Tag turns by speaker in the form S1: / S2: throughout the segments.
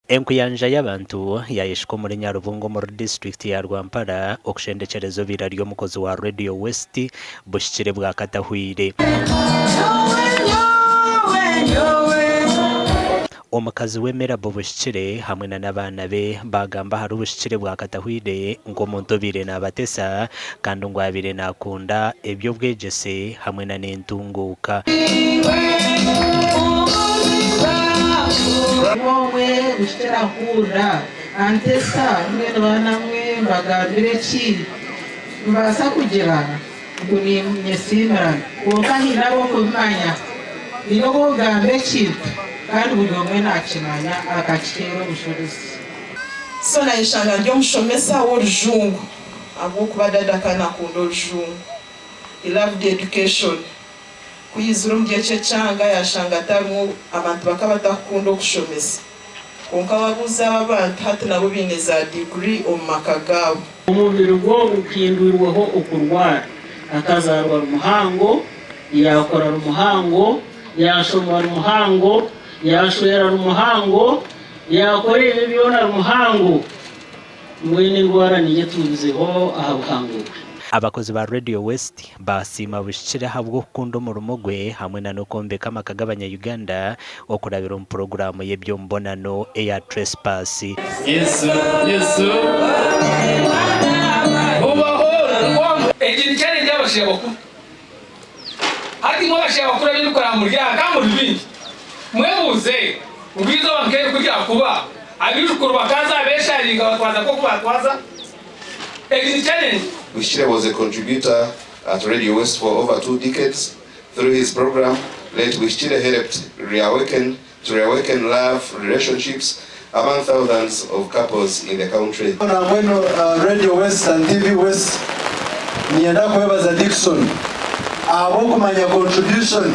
S1: Enkuyanja y'abantu yayishwe muri Nyarubungo muri district ya Rwampara okushendekerezo biraryo omukozi wa Radio West Buhikire Bwakatahwire. Omukazi wemera Buhikire hamwe n'abana be bagamba hari Buhikire Bwakatahwire ngo muntobire n'abatesa kandi ngo abire nakunda ebyo bwegese hamwe na n'entunguka.
S2: Wowe ushitera hura antesa mwene banamwe mbagambire ki mbasa kugira kuni nyesimra wokahira wo kumanya iyo gogambe kintu kandi buri umwe nakimanya akakiro bushobozi
S3: so na ishanga ryo mushomesa w'orujungu abo kubadada kana kundo rujungu he loved education kuyizura mu gihe cyanga yashanga tamu abantu bakabatakunda kushomesa konka babuza abantu hati nabo bineza degree omakagabo
S4: umubiri gwo ukindwirwaho ukurwara akazarwa umuhango yakora umuhango yashomwa umuhango yashwera umuhango yakorera ibyona umuhango mwene ndwara niye tubizeho ahabuhango.
S1: Abakozi ba Radio West basima Buhikire habwo kundo mu rumugwe hamwe na nokombeka makagabanya Uganda okurabira mu programu y'ebyo mbonano Air Trespass.
S5: Yesu ejini cyane ryabashije bakuru hati ngo bashije bakuru b'indukora mu ryaka mu rubindi mwebuze ubizo bankere kujya kuba abishukuru bakaza besharinga batwaza ko kubatwaza ejini cyane.
S6: Buhikire was a contributor at Radio West for over 2 decades. Through his program, Let Buhikire helped reawaken love relationships among thousands of couples in the country.
S7: Radio West and TV West nienda kwebaza Dickson abo kumanya contribution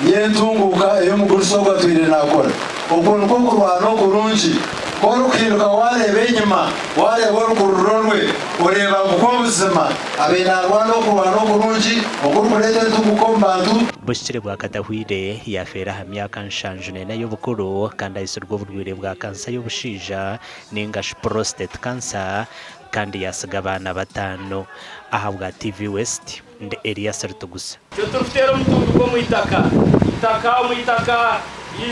S7: yentunguka eyo mugurusoga twire nakora ukuntu ko kurwano kurunji ko kwiruka warebe inyuma warebe urukururwe ureba mukobuzima abenarwano kurwano kurunji ukururete tukukombantu.
S1: Buhikire Bwakatahwire yafera hamyaka nshanjune nayo bukuru kandi ayisurwa burwire bwa kansa y'ubushija n'ingash prostate cancer kandi yasiga abana batanu. Ahabwa TV West nde Elias Rutugusa.
S8: Cyo tufitero mutungo mu itaka